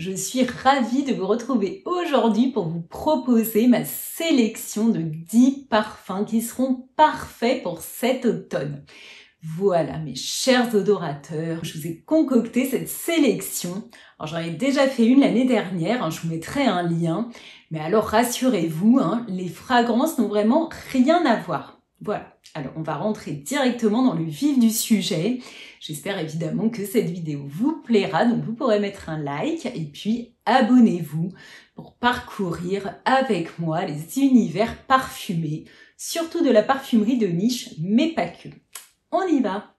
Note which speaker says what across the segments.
Speaker 1: Je suis ravie de vous retrouver aujourd'hui pour vous proposer ma sélection de 10 parfums qui seront parfaits pour cet automne. Voilà mes chers odorateurs, je vous ai concocté cette sélection. Alors j'en ai déjà fait une l'année dernière, je vous mettrai un lien. Mais alors rassurez-vous, les fragrances n'ont vraiment rien à voir. Voilà, alors on va rentrer directement dans le vif du sujet. J'espère évidemment que cette vidéo vous plaira, donc vous pourrez mettre un like et puis abonnez-vous pour parcourir avec moi les univers parfumés, surtout de la parfumerie de niche, mais pas que. On y va!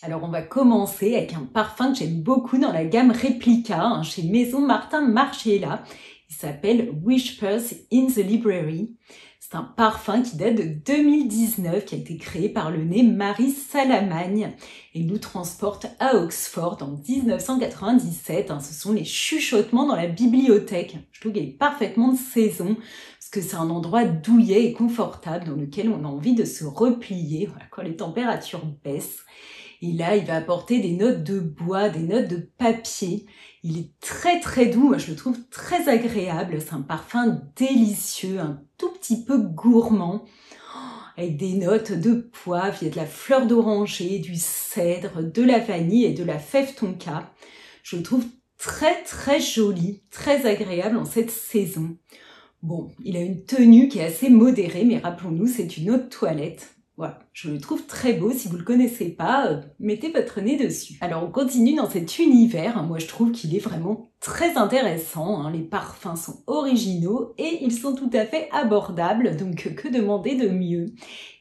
Speaker 1: Alors on va commencer avec un parfum que j'aime beaucoup dans la gamme Replica, chez Maison Martin Margiela. Il s'appelle Whispers in the Library. C'est un parfum qui date de 2019, qui a été créé par le nez Marie Salamagne et nous transporte à Oxford en 1997. Ce sont les chuchotements dans la bibliothèque. Je trouve qu'il est parfaitement de saison parce que c'est un endroit douillet et confortable dans lequel on a envie de se replier quand les températures baissent. Et là, il va apporter des notes de bois, des notes de papier. Il est très doux, moi je le trouve très agréable. C'est un parfum délicieux, un tout petit peu gourmand, avec des notes de poivre. Il y a de la fleur d'oranger, du cèdre, de la vanille et de la fève tonka. Je le trouve très joli, très agréable en cette saison. Bon, il a une tenue qui est assez modérée, mais rappelons-nous, c'est une eau de toilette. Voilà, je le trouve très beau. Si vous le connaissez pas, mettez votre nez dessus. Alors on continue dans cet univers. Moi je trouve qu'il est vraiment très intéressant. Les parfums sont originaux et ils sont tout à fait abordables. Donc que demander de mieux?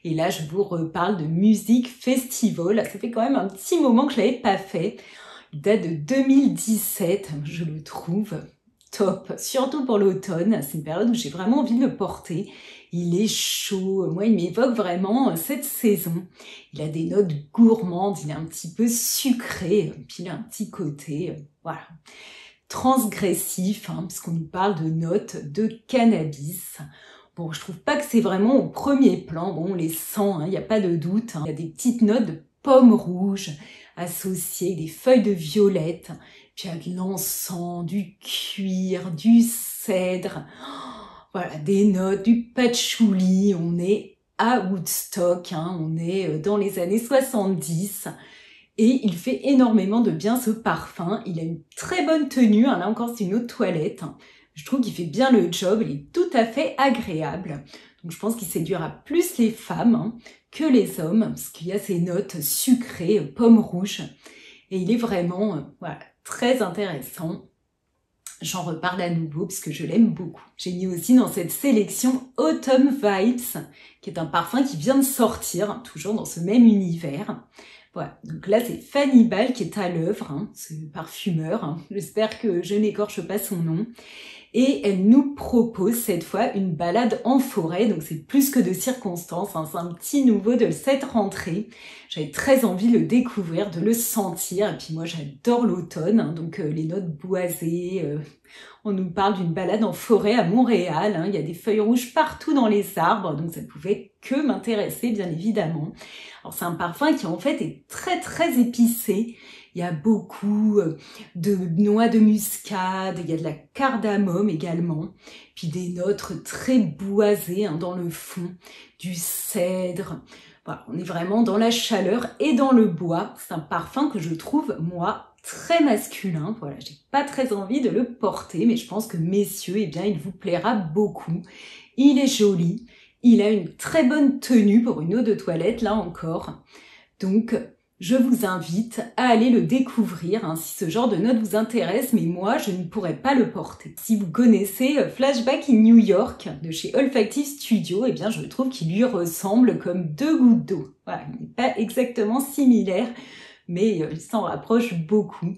Speaker 1: Et là je vous reparle de Music Festival. Ça fait quand même un petit moment que je l'avais pas fait. Il date de 2017. Je le trouve top, surtout pour l'automne. C'est une période où j'ai vraiment envie de le porter. Il est chaud, moi il m'évoque vraiment cette saison. Il a des notes gourmandes, il est un petit peu sucré, puis il a un petit côté, voilà, transgressif, parce qu'on nous parle de notes de cannabis. Bon, je trouve pas que c'est vraiment au premier plan, bon on les sent, il n'y a pas de doute. Il y a des petites notes de pommes rouges associées, des feuilles de violette, puis il y a de l'encens, du cuir, du cèdre. Voilà, des notes, du patchouli, on est à Woodstock, on est dans les années 70 et il fait énormément de bien ce parfum. Il a une très bonne tenue, là encore c'est une eau de toilette. Je trouve qu'il fait bien le job, il est tout à fait agréable. Donc je pense qu'il séduira plus les femmes que les hommes parce qu'il y a ces notes sucrées, pommes rouges et il est vraiment voilà, très intéressant. J'en reparle à nouveau parce que je l'aime beaucoup. J'ai mis aussi dans cette sélection Autumn Vibes, qui est un parfum qui vient de sortir, toujours dans ce même univers. Voilà, donc là c'est Fanny Ball qui est à l'œuvre, ce parfumeur. J'espère que je n'écorche pas son nom. Et elle nous propose cette fois une balade en forêt, donc c'est plus que de circonstances, c'est un petit nouveau de cette rentrée. J'avais très envie de le découvrir, de le sentir, et puis moi j'adore l'automne, donc les notes boisées. On nous parle d'une balade en forêt à Montréal, il y a des feuilles rouges partout dans les arbres, donc ça ne pouvait que m'intéresser bien évidemment. Alors c'est un parfum qui en fait est très épicé. Il y a beaucoup de noix de muscade, il y a de la cardamome également, puis des notes très boisées dans le fond, du cèdre. Voilà, on est vraiment dans la chaleur et dans le bois. C'est un parfum que je trouve, moi, très masculin. Voilà, j'ai pas très envie de le porter, mais je pense que messieurs, eh bien, il vous plaira beaucoup. Il est joli, il a une très bonne tenue pour une eau de toilette, là encore. Donc, je vous invite à aller le découvrir si ce genre de notes vous intéresse, mais moi, je ne pourrais pas le porter. Si vous connaissez Flashback in New York de chez Olfactive Studio, eh bien, je trouve qu'il lui ressemble comme deux gouttes d'eau. Voilà, il n'est pas exactement similaire, mais il s'en rapproche beaucoup.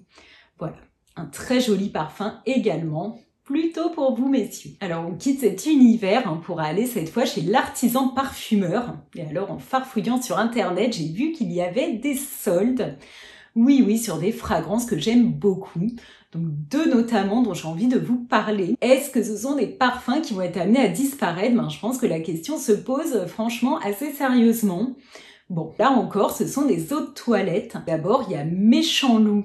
Speaker 1: Voilà, un très joli parfum également. Plutôt pour vous, messieurs. Alors, on quitte cet univers pour aller cette fois chez l'artisan parfumeur. Et alors, en farfouillant sur Internet, j'ai vu qu'il y avait des soldes. Oui, sur des fragrances que j'aime beaucoup. Donc, deux notamment dont j'ai envie de vous parler. Est-ce que ce sont des parfums qui vont être amenés à disparaître? Je pense que la question se pose franchement assez sérieusement. Bon, là encore, ce sont des eaux de toilette. D'abord, il y a Méchant Loup,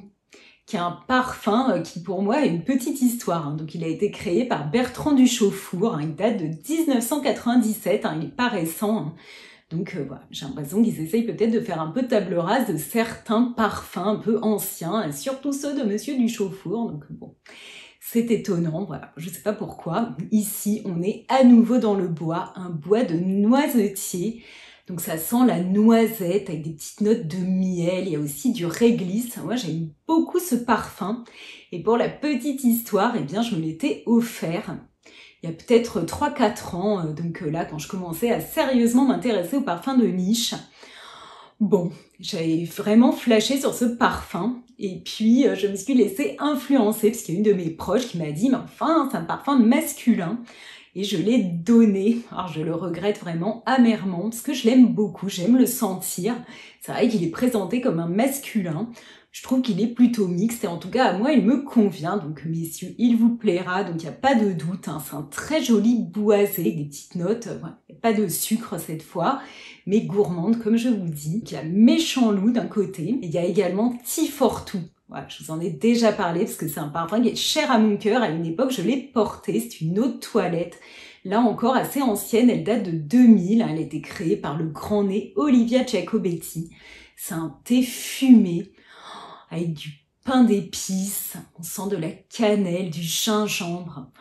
Speaker 1: qui est un parfum qui pour moi a une petite histoire. Donc il a été créé par Bertrand Duchaufour, il date de 1997, il n'est pas récent. Donc voilà, j'ai l'impression qu'ils essayent peut-être de faire un peu table rase de certains parfums un peu anciens, surtout ceux de Monsieur Duchaufour. Donc bon, c'est étonnant, voilà, je sais pas pourquoi. Ici, on est à nouveau dans le bois, un bois de noisetier. Donc ça sent la noisette avec des petites notes de miel, il y a aussi du réglisse. Moi j'aime beaucoup ce parfum. Et pour la petite histoire, eh bien je me l'étais offert il y a peut-être 3-4 ans. Donc là quand je commençais à sérieusement m'intéresser aux parfums de niche. Bon, j'avais vraiment flashé sur ce parfum. Et puis je me suis laissée influencer parce qu'il y a une de mes proches qui m'a dit « Mais enfin, c'est un parfum masculin ». Et je l'ai donné. Alors je le regrette vraiment amèrement parce que je l'aime beaucoup, j'aime le sentir. C'est vrai qu'il est présenté comme un masculin. Je trouve qu'il est plutôt mixte et en tout cas à moi il me convient. Donc messieurs, il vous plaira, donc il n'y a pas de doute. C'est un très joli boisé avec des petites notes. Il n'y a pas de sucre cette fois, mais gourmande comme je vous dis. Il y a Méchant Loup d'un côté et il y a également Tifortou. Voilà, je vous en ai déjà parlé parce que c'est un parfum qui est cher à mon cœur. À une époque, je l'ai porté. C'est une eau de toilette. Là encore, assez ancienne. Elle date de 2000. Elle a été créée par le grand nez Olivia Giacobetti. C'est un thé fumé avec du pain d'épices. On sent de la cannelle, du gingembre.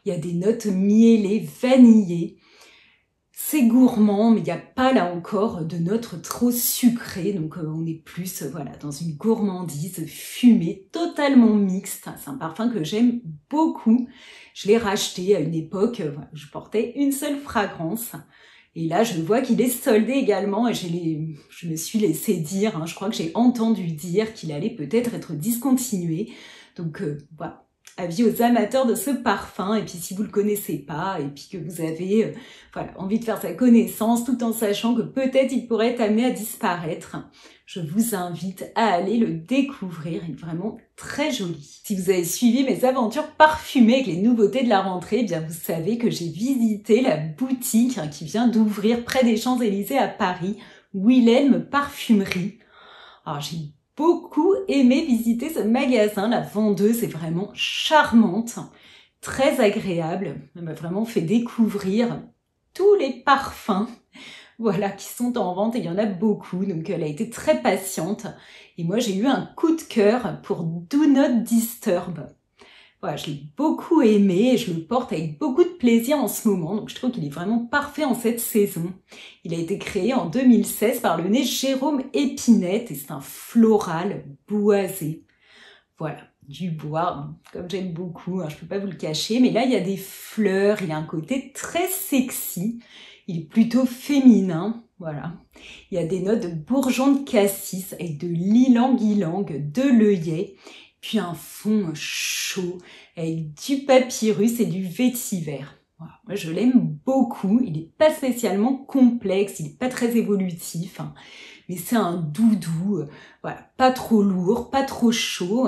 Speaker 1: Il y a des notes miellées, vanillées. C'est gourmand, mais il n'y a pas là encore de notes trop sucrées, donc on est plus voilà dans une gourmandise fumée, totalement mixte. C'est un parfum que j'aime beaucoup. Je l'ai racheté à une époque, voilà, je portais une seule fragrance. Et là, je vois qu'il est soldé également et je me suis laissé dire, je crois que j'ai entendu dire qu'il allait peut-être être discontinué. Donc voilà. Avis aux amateurs de ce parfum, et puis si vous le connaissez pas, et puis que vous avez voilà, envie de faire sa connaissance, tout en sachant que peut-être il pourrait être amené à disparaître, je vous invite à aller le découvrir, il est vraiment très joli. Si vous avez suivi mes aventures parfumées avec les nouveautés de la rentrée, eh bien vous savez que j'ai visité la boutique qui vient d'ouvrir près des Champs-Élysées à Paris, Wilhelm Parfumerie. Alors j'ai beaucoup aimé visiter ce magasin. La vendeuse est vraiment charmante, très agréable. Elle m'a vraiment fait découvrir tous les parfums, voilà, qui sont en vente et il y en a beaucoup. Donc elle a été très patiente. Et moi j'ai eu un coup de cœur pour Do Not Disturb. Voilà, je l'ai beaucoup aimé et je le porte avec beaucoup de plaisir en ce moment. Donc je trouve qu'il est vraiment parfait en cette saison. Il a été créé en 2016 par le nez Jérôme Épinette et c'est un floral boisé. Voilà, du bois, comme j'aime beaucoup, je peux pas vous le cacher. Mais là, il y a des fleurs, il a un côté très sexy. Il est plutôt féminin, voilà. Il y a des notes de bourgeon de cassis avec de l'ylang-ylang, de l'œillet. Puis un fond chaud avec du papyrus et du vétiver. Voilà. Moi, je l'aime beaucoup. Il n'est pas spécialement complexe, il n'est pas très évolutif, mais c'est un doudou, voilà, pas trop lourd, pas trop chaud,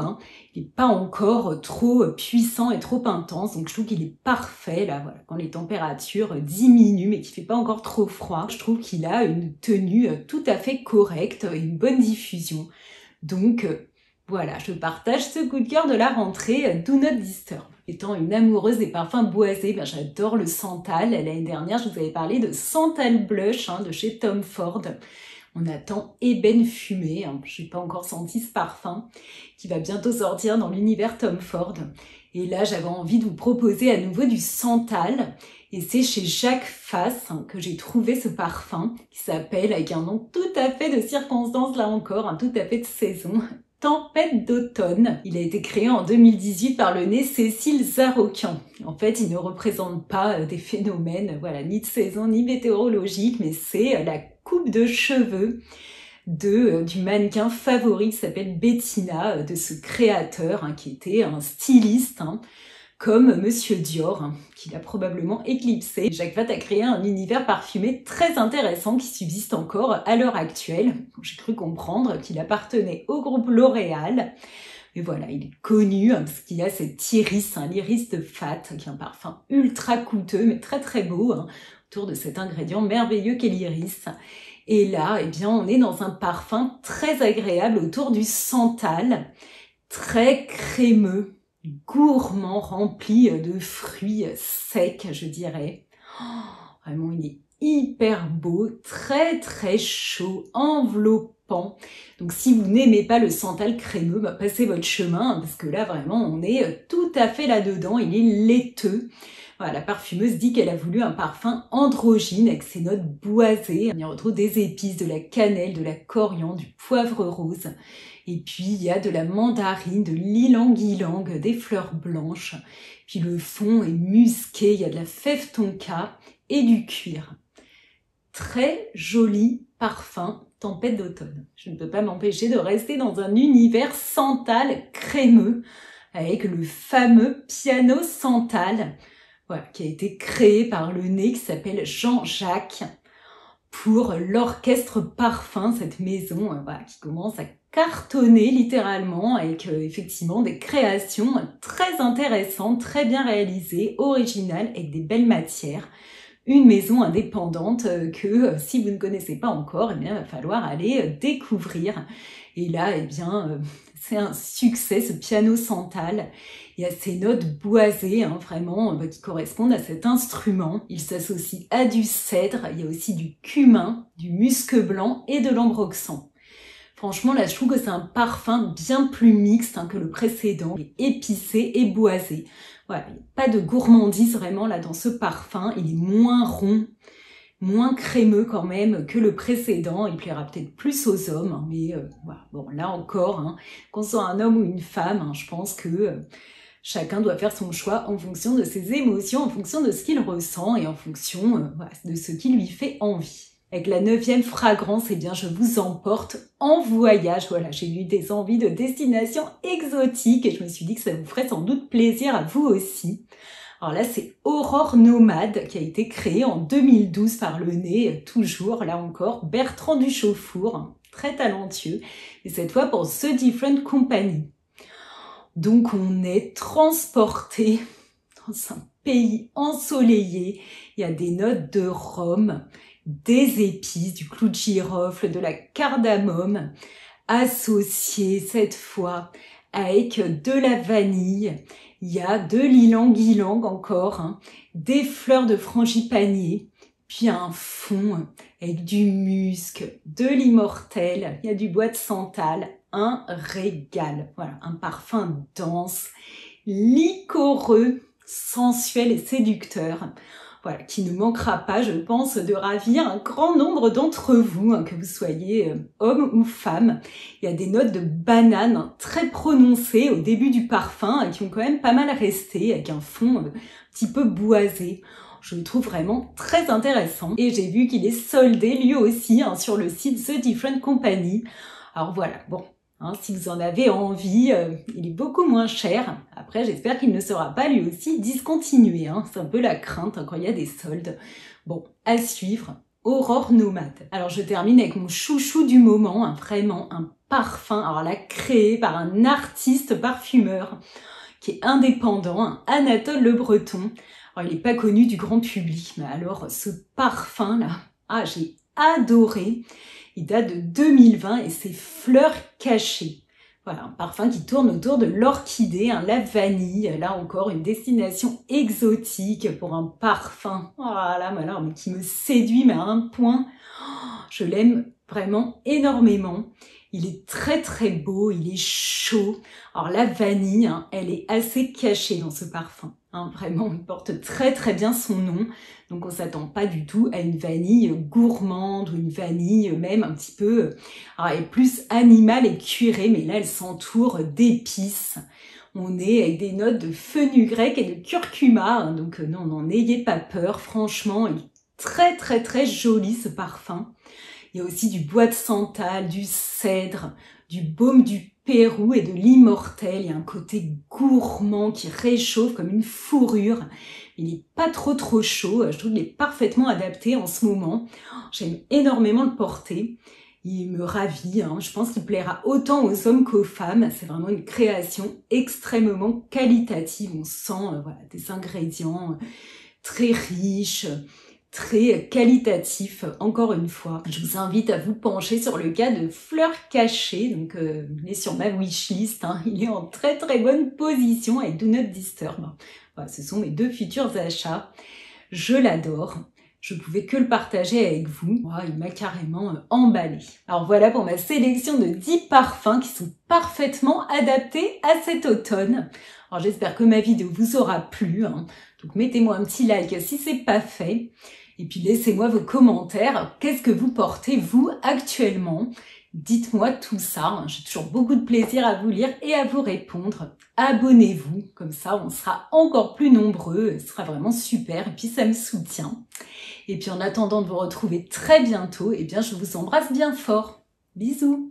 Speaker 1: il n'est pas encore trop puissant et trop intense. Donc je trouve qu'il est parfait là, voilà, quand les températures diminuent, mais qu'il fait pas encore trop froid. Je trouve qu'il a une tenue tout à fait correcte et une bonne diffusion. Donc voilà, je partage ce coup de cœur de la rentrée, Do Not Disturb. Étant une amoureuse des parfums boisés, j'adore le Santal. L'année dernière, je vous avais parlé de Santal Blush de chez Tom Ford. On attend Ébène Fumée, je n'ai pas encore senti ce parfum, qui va bientôt sortir dans l'univers Tom Ford. Et là, j'avais envie de vous proposer à nouveau du Santal. Et c'est chez Jacques Fass que j'ai trouvé ce parfum, qui s'appelle, avec un nom tout à fait de circonstance là encore, tout à fait de saison, Tempête d'automne. Il a été créé en 2018 par le nez Cécile Zarokian. En fait, il ne représente pas des phénomènes, voilà, ni de saison, ni météorologiques, mais c'est la coupe de cheveux du mannequin favori qui s'appelle Bettina, de ce créateur qui était un styliste, comme Monsieur Dior, qu'il a probablement éclipsé. Jacques Fass a créé un univers parfumé très intéressant qui subsiste encore à l'heure actuelle. J'ai cru comprendre qu'il appartenait au groupe L'Oréal. Mais voilà, il est connu parce qu'il a cet iris, l'iris de Fat, qui est un parfum ultra coûteux mais très très beau, autour de cet ingrédient merveilleux qu'est l'iris. Et là, eh bien, on est dans un parfum très agréable autour du santal, très crémeux, gourmand, rempli de fruits secs, je dirais. Vraiment, il est hyper beau, très très chaud, enveloppant. Donc si vous n'aimez pas le santal crémeux, passez votre chemin, parce que là vraiment on est tout à fait là-dedans, il est laiteux. Voilà, la parfumeuse dit qu'elle a voulu un parfum androgyne avec ses notes boisées. On y retrouve des épices, de la cannelle, de la coriandre, du poivre rose. Et puis il y a de la mandarine, de l'ylang-ylang, des fleurs blanches. Puis le fond est musqué, il y a de la fève tonka et du cuir. Très joli parfum tempête d'automne. Je ne peux pas m'empêcher de rester dans un univers santal crémeux avec le fameux piano santal, voilà, qui a été créé par le nez qui s'appelle Jean-Jacques pour l'orchestre parfum, cette maison voilà, qui commence à cartonner littéralement avec effectivement des créations très intéressantes, très bien réalisées, originales, avec des belles matières. Une maison indépendante que si vous ne connaissez pas encore, eh bien, il va falloir aller découvrir. Et là, eh bien, c'est un succès, ce piano santal. Il y a ces notes boisées, vraiment, qui correspondent à cet instrument. Il s'associe à du cèdre, il y a aussi du cumin, du musc blanc et de l'ambroxan. Franchement, là, je trouve que c'est un parfum bien plus mixte que le précédent, épicé et boisé. Voilà, il n'y a pas de gourmandise vraiment là dans ce parfum. Il est moins rond, moins crémeux quand même que le précédent. Il plaira peut-être plus aux hommes, mais voilà. Bon, là encore, qu'on soit un homme ou une femme, je pense que chacun doit faire son choix en fonction de ses émotions, en fonction de ce qu'il ressent et en fonction voilà, de ce qui lui fait envie. Avec la 9e fragrance, eh bien, je vous emporte en voyage. Voilà, j'ai eu des envies de destination exotique et je me suis dit que ça vous ferait sans doute plaisir à vous aussi. Alors là, c'est Aurore Nomade qui a été créée en 2012 par le nez, toujours, là encore, Bertrand Duchaufour, très talentueux, et cette fois pour The Different Company. Donc on est transporté dans un pays ensoleillé, il y a des notes de rhum, des épices, du clou de girofle, de la cardamome, associées cette fois avec de la vanille. Il y a de l'ylang-ylang encore, des fleurs de frangipanier, puis un fond avec du musc, de l'immortel, il y a du bois de santal, un régal. Voilà, un parfum dense, liquoreux, sensuel et séducteur. Voilà, qui ne manquera pas, je pense, de ravir un grand nombre d'entre vous, que vous soyez homme ou femme. Il y a des notes de banane très prononcées au début du parfum, qui ont quand même pas mal resté, avec un fond un petit peu boisé. Je le trouve vraiment très intéressant. Et j'ai vu qu'il est soldé lui aussi sur le site The Different Company. Alors voilà, bon. Si vous en avez envie, il est beaucoup moins cher. Après, j'espère qu'il ne sera pas lui aussi discontinué. C'est un peu la crainte quand il y a des soldes. Bon, à suivre, Aurore Nomade. Alors, je termine avec mon chouchou du moment, vraiment un parfum. Alors là, créé par un artiste parfumeur qui est indépendant, Anatole Le Breton. Alors, il n'est pas connu du grand public, mais alors ce parfum-là, j'ai adoré. Il date de 2020 et c'est Fleurs cachées. Voilà, un parfum qui tourne autour de l'orchidée, la vanille. Là encore, une destination exotique pour un parfum. Voilà, mais qui me séduit, mais à un point. Je l'aime vraiment énormément. Il est très très beau, il est chaud. Alors la vanille, elle est assez cachée dans ce parfum. Vraiment, il porte très très bien son nom. Donc on s'attend pas du tout à une vanille gourmande ou une vanille même un petit peu... Alors elle est plus animale et cuirée, mais là elle s'entoure d'épices. On est avec des notes de fenugrec et de curcuma. Donc non, n'en ayez pas peur. Franchement, il est très très très joli ce parfum. Il y a aussi du bois de santal, du cèdre, du baume du Pérou et de l'immortel. Il y a un côté gourmand qui réchauffe comme une fourrure. Il n'est pas trop chaud. Je trouve qu'il est parfaitement adapté en ce moment. J'aime énormément le porter. Il me ravit. Je pense qu'il plaira autant aux hommes qu'aux femmes. C'est vraiment une création extrêmement qualitative. On sent voilà, des ingrédients très riches, très qualitatif, encore une fois. Je vous invite à vous pencher sur le cas de Fleurs Cachées, donc il est sur ma wishlist, hein. Il est en très très bonne position avec Do Not Disturb. Voilà, ce sont mes 2 futurs achats. Je l'adore. Je pouvais que le partager avec vous. Oh, il m'a carrément emballé. Alors voilà pour ma sélection de 10 parfums qui sont parfaitement adaptés à cet automne. Alors j'espère que ma vidéo vous aura plu, hein. Donc mettez-moi un petit like si c'est pas fait. Et puis laissez-moi vos commentaires. Qu'est-ce que vous portez vous actuellement? Dites-moi tout ça, hein. J'ai toujours beaucoup de plaisir à vous lire et à vous répondre. Abonnez-vous, comme ça on sera encore plus nombreux, ce sera vraiment super et puis ça me soutient. Et puis en attendant de vous retrouver très bientôt, eh bien je vous embrasse bien fort. Bisous!